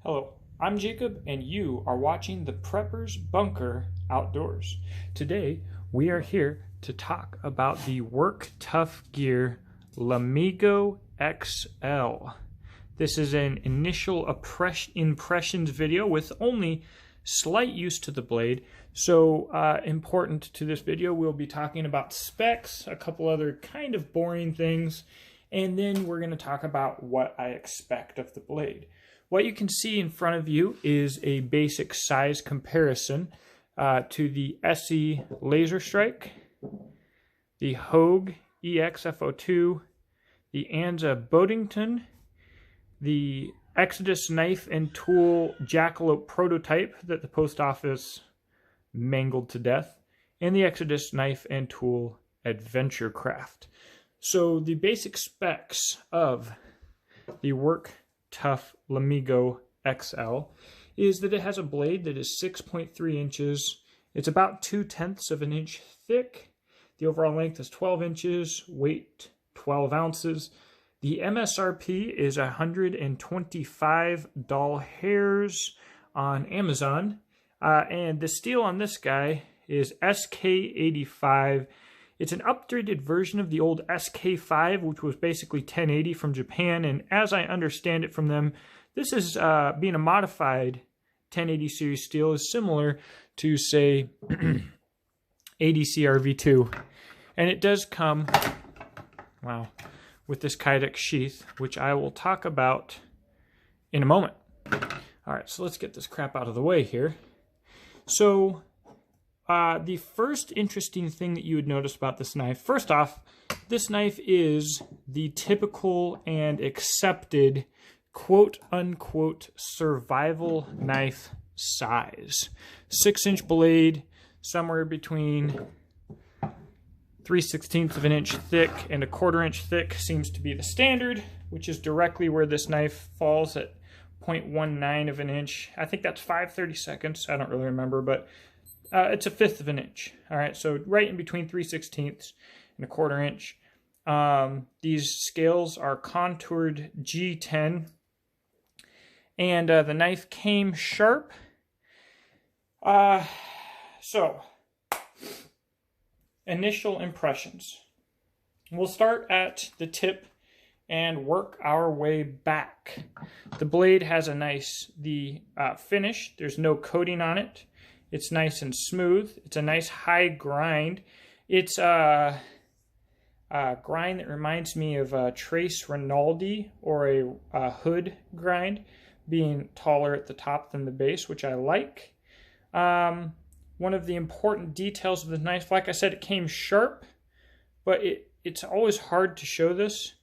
Hello, I'm Jacob, and you are watching the Prepper's Bunker Outdoors. Today, we are here to talk about the Work Tuff Gear Lamigo XL. This is an initial impressions video with only slight use to the blade. So important to this video, we'll be talking about specs, a couple other kind of boring things, and then we're going to talk about what I expect of the blade. What you can see in front of you is a basic size comparison to the SE Laser Strike, the Hogue EXFO2, the Anza Boddington, the Exodus Knife and Tool Jackalope prototype that the post office mangled to death, and the Exodus Knife and Tool Adventure Craft. So the basic specs of the Work Tuff Lamigo XL is that it has a blade that is 6.3 inches. It's about 2/10 of an inch thick. The overall length is 12 inches, weight 12 ounces. The MSRP is $125 on Amazon. And the steel on this guy is SK85. It's an updated version of the old SK5, which was basically 1080 from Japan. And as I understand it from them, this is being a modified 1080 series steel is similar to, say, ADCR V2. And it does come, wow, with this Kydex sheath, which I will talk about in a moment. All right, so let's get this crap out of the way here. So the first interesting thing that you would notice about this knife, first off, this knife is the typical and accepted quote-unquote survival knife size. 6-inch blade, somewhere between 3/16 of an inch thick and 1/4 inch thick seems to be the standard, which is directly where this knife falls at 0.19 of an inch. I think that's 5/32. I don't really remember, but it's 1/5 of an inch. All right, so right in between 3/16 and 1/4 inch. These scales are contoured G10, and the knife came sharp. So, initial impressions. We'll start at the tip and work our way back. The blade has a nice finish. There's no coating on it. It's nice and smooth. It's a nice high grind. It's a grind that reminds me of a Trace Rinaldi or a hood grind, being taller at the top than the base, which I like. One of the important details of the knife, like I said, it came sharp, but it's always hard to show this.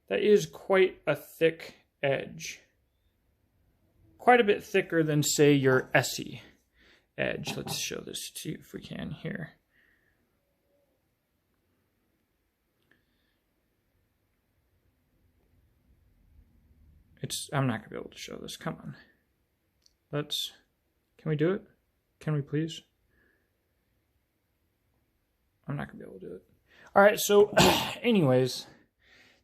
That is quite a thick edge. Quite a bit thicker than, say, your SE edge. Let's show this to you if we can here. I'm not going to be able to show this. Come on. Can we do it? Can we please? I'm not going to be able to do it. All right, so anyways,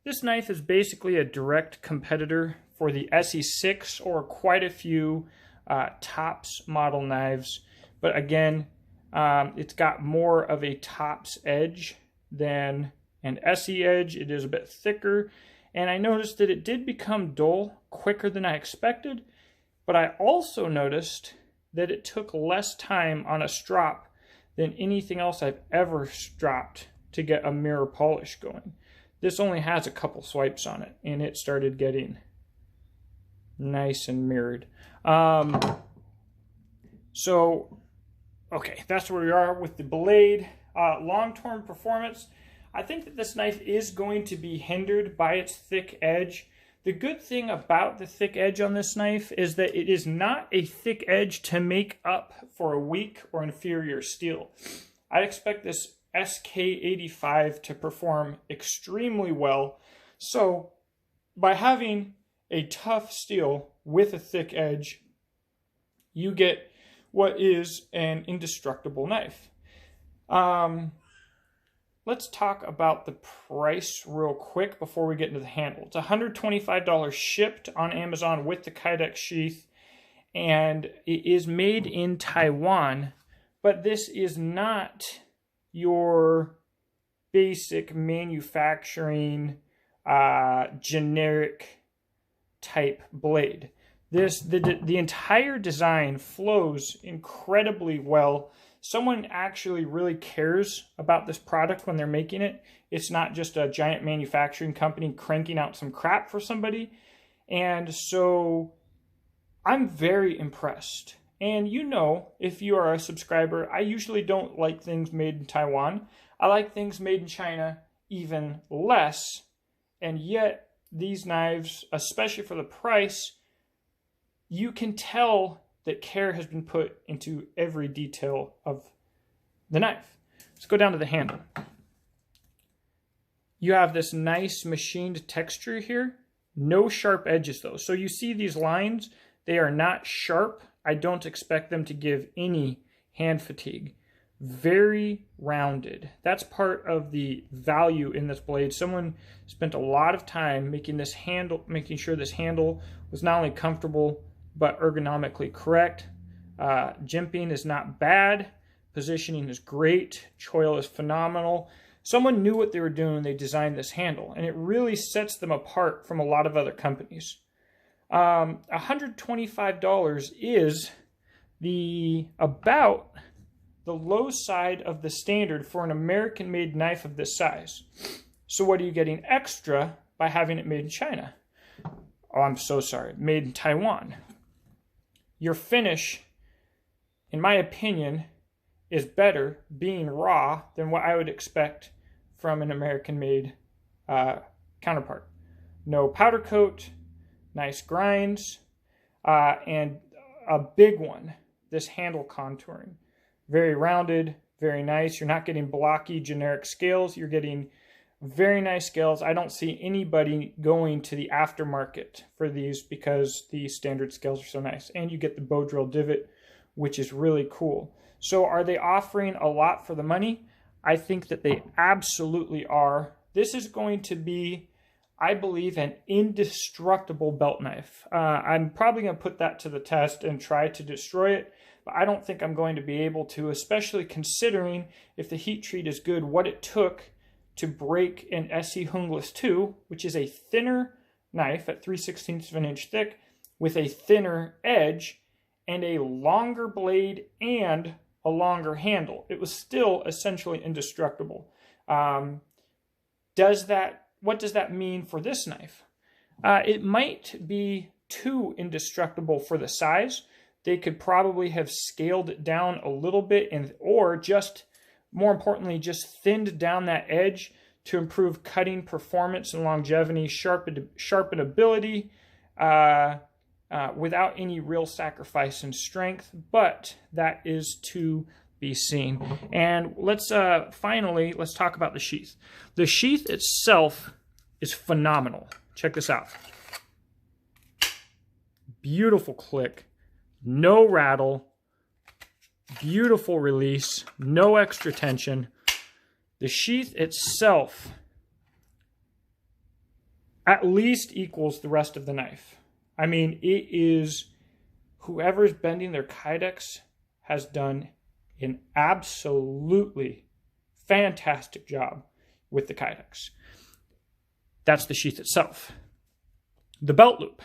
this knife is basically a direct competitor for the SE6 or quite a few Tops model knives, but again, it's got more of a Tops edge than an SE edge. It is a bit thicker, and I noticed that it did become dull quicker than I expected, but I also noticed that it took less time on a strop than anything else I've ever stropped to get a mirror polish going. This only has a couple swipes on it, and it started getting nice and mirrored. So, okay, that's where we are with the blade. Long-term performance, I think that this knife is going to be hindered by its thick edge. The good thing about the thick edge on this knife is that it is not a thick edge to make up for a weak or inferior steel. I expect this SK85 to perform extremely well. So, by having a tough steel with a thick edge, you get what is an indestructible knife. Let's talk about the price real quick before we get into the handle. It's $125 shipped on Amazon with the Kydex sheath, and it is made in Taiwan, but this is not your basic manufacturing generic type blade. The entire design flows incredibly well. Someone actually really cares about this product when they're making it. It's not just a giant manufacturing company cranking out some crap for somebody. And so I'm very impressed. And you know, if you are a subscriber, I usually don't like things made in Taiwan. I like things made in China even less. And yet, these knives, especially for the price, you can tell that care has been put into every detail of the knife. Let's go down to the handle. You have this nice machined texture here. No sharp edges though. So you see these lines, they are not sharp. I don't expect them to give any hand fatigue. Very rounded. That's part of the value in this blade. Someone spent a lot of time making sure this handle was not only comfortable but ergonomically correct. Jimping is not bad. Positioning is great. Choil is phenomenal. Someone knew what they were doing when they designed this handle, and it really sets them apart from a lot of other companies. $125 is about the low side of the standard for an American-made knife of this size. So what are you getting extra by having it made in China? Oh, I'm so sorry. Made in Taiwan. Your finish, in my opinion, is better being raw than what I would expect from an American-made counterpart. No powder coat, nice grinds, and a big one, this handle contouring. Very rounded, very nice. You're not getting blocky generic scales. You're getting very nice scales. I don't see anybody going to the aftermarket for these because the standard scales are so nice. And you get the bow drill divot, which is really cool. So are they offering a lot for the money? I think that they absolutely are. This is going to be, I believe, an indestructible belt knife. I'm probably going to put that to the test and try to destroy it. But I don't think I'm going to be able to, especially considering if the heat treat is good, what it took to break an SE Hungless 2, which is a thinner knife at 3/16 of an inch thick with a thinner edge and a longer blade and a longer handle. It was still essentially indestructible. What does that mean for this knife? It might be too indestructible for the size. They could probably have scaled it down a little bit or just, more importantly, just thinned down that edge to improve cutting performance and longevity, sharpenability, without any real sacrifice in strength, but that is to be seen. And let's finally talk about the sheath. The sheath itself is phenomenal. Check this out. Beautiful click, no rattle, beautiful release, no extra tension. The sheath itself at least equals the rest of the knife. I mean, it is, whoever's bending their kydex has done an absolutely fantastic job with the kydex. That's the sheath itself. The belt loop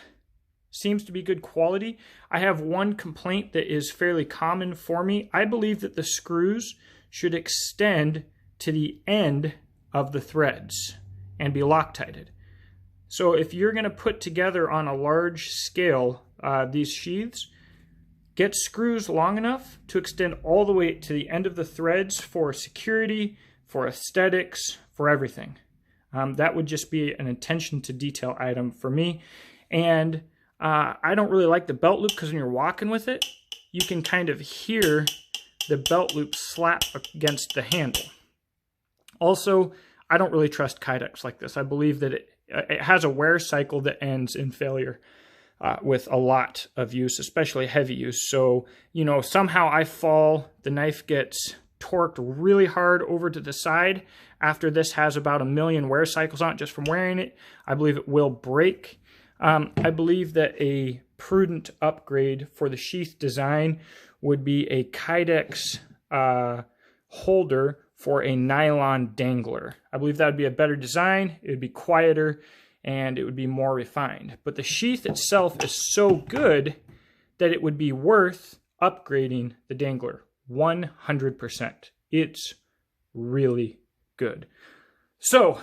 seems to be good quality. I have one complaint that is fairly common for me. I believe that the screws should extend to the end of the threads and be Loctited. So if you're going to put together on a large scale these sheaths, get screws long enough to extend all the way to the end of the threads for security, for aesthetics, for everything. That would just be an attention to detail item for me. And I don't really like the belt loop because when you're walking with it, you can kind of hear the belt loop slap against the handle. Also, I don't really trust kydex like this. I believe that it has a wear cycle that ends in failure with a lot of use, especially heavy use. So, you know, somehow I fall, the knife gets torqued really hard over to the side. After this has about 1 million wear cycles on it just from wearing it, I believe it will break. I believe that a prudent upgrade for the sheath design would be a Kydex holder for a nylon dangler. I believe that would be a better design. It would be quieter and it would be more refined. But the sheath itself is so good that it would be worth upgrading the dangler 100%. It's really good. So,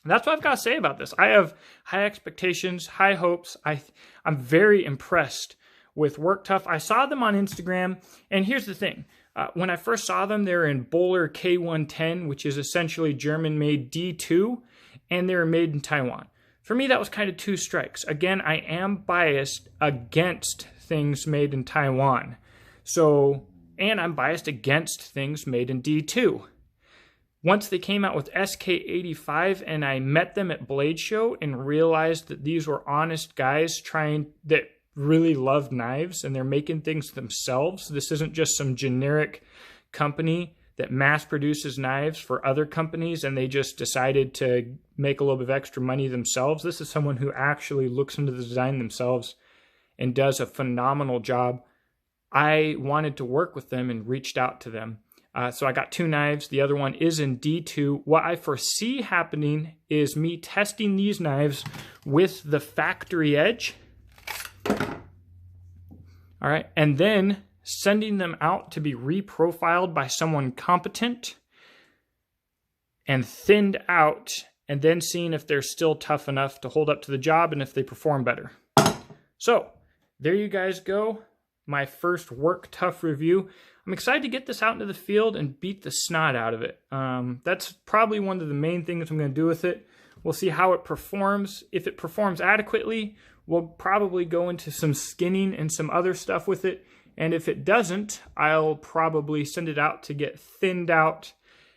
that's what I've got to say about this. I have high expectations, high hopes. I'm very impressed with Work Tuff. I saw them on Instagram, and here's the thing. When I first saw them, they were in Bowler K110, which is essentially German-made D2, and they were made in Taiwan. For me, that was kind of two strikes. Again, I am biased against things made in Taiwan. And I'm biased against things made in D2. Once they came out with SK85 and I met them at Blade Show and realized that these were honest guys that really love knives and they're making things themselves. This isn't just some generic company that mass produces knives for other companies and they just decided to make a little bit of extra money themselves. This is someone who actually looks into the design themselves and does a phenomenal job. I wanted to work with them and reached out to them. So I got two knives. The other one is in D2. What I foresee happening is me testing these knives with the factory edge. All right. And then sending them out to be reprofiled by someone competent and thinned out, and then seeing if they're still tough enough to hold up to the job and if they perform better. So there you guys go. My first Work Tuff review. I'm excited to get this out into the field and beat the snot out of it. That's probably one of the main things I'm going to do with it. We'll see how it performs. If it performs adequately, we'll probably go into some skinning and some other stuff with it. And if it doesn't, I'll probably send it out to get thinned out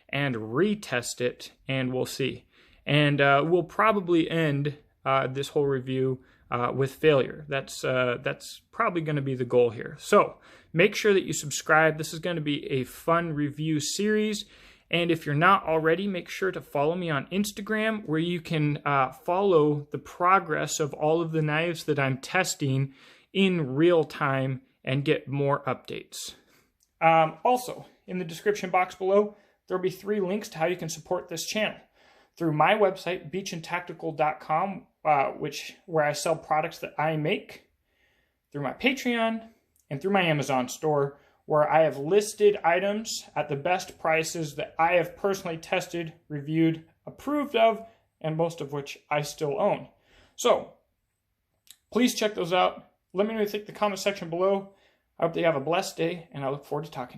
and retest it, and we'll see. And we'll probably end this whole review with failure. That's probably going to be the goal here. So make sure that you subscribe. This is going to be a fun review series. And if you're not already, make sure to follow me on Instagram, where you can follow the progress of all of the knives that I'm testing in real time and get more updates. Also, in the description box below, there'll be 3 links to how you can support this channel. Through my website, beachandtactical.com, where I sell products that I make, through my Patreon, and through my Amazon store, where I have listed items at the best prices that I have personally tested, reviewed, approved of, and most of which I still own. So, please check those out. Let me know what you think in the comment section below. I hope that you have a blessed day, and I look forward to talking to you.